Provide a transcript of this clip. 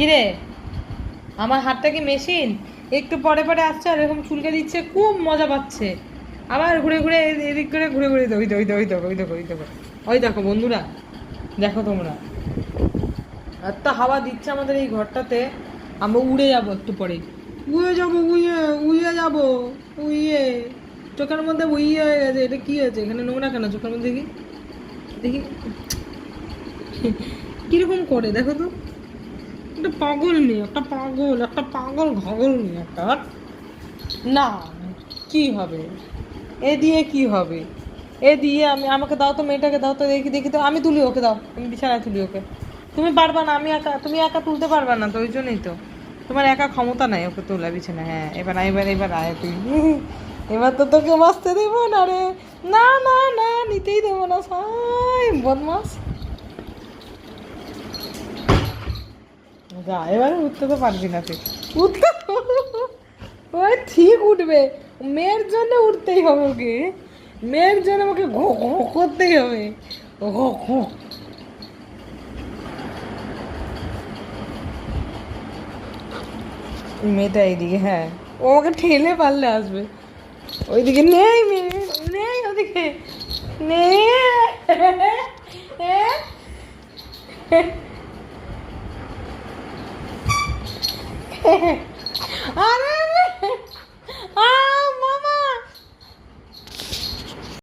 কিরে, আমার হাতটা কি মেশিন? একটু পরে পরে আসছে আর এরকম চুলকে দিচ্ছে, খুব মজা পাচ্ছে। আবার ঘুরে ঘুরে এদিক করে ঘুরে ঘুরে ওই দেখো, ওই দেখো, ওই দেখো, ওই দেখো, ওই দেখো, ওই দেখো বন্ধুরা, দেখো তোমরা, এত হাওয়া দিচ্ছে আমাদের এই ঘরটাতে। আমরা উড়ে যাবো একটু পরে, উড়ে যাবো, উইয়ে উইয়ে যাবো, উইয়ে। চোখের মধ্যে উইয়ে হয়ে গেছে, এটা কি হয়েছে এখানে? নোংরা কেন চোখের মধ্যে? দেখি দেখি কিরকম করে দেখো তো। একটা পাগল মেয়ে, একটা পাগল, একটা পাগল ঘগল মেয়ে একটা। না, কি হবে এ দিয়ে? কি হবে এ দিয়ে? আমাকে দাও তো, মেয়েটাকে দাও তো, দেখি দেখি তো, আমি তুলি ওকে, দাও, আমি বিছানায় তুলি ওকে। তুমি পারবা না, আমি একা, তুমি একা তুলতে পারবা না তো, ওই জন্যই তো তোমার একা ক্ষমতা নাই ওকে তোলা বিছানা। হ্যাঁ, এবার এবার এবার আয় তুই। এবার তো তোকে বাঁচতে দেবো না রে। না না না, নিতেই দেবো না, সাই বদমাস। যা, এবারে উঠতে তো পারবি না তুই। উঠতে ওই ঠিক উঠবে, মেয়ের জন্য উঠতেই হবে ওকে, মেয়ের জন্য আমাকে ঘো ঘো করতেই হবে, ঘো ঘো। মেয়েটা এইদিকে, হ্যাঁ, ও আমাকে ঠেলে পারলে আসবে। ওইদিকে নেই মেয়ে, নেই ওদিকে, নেই। আরে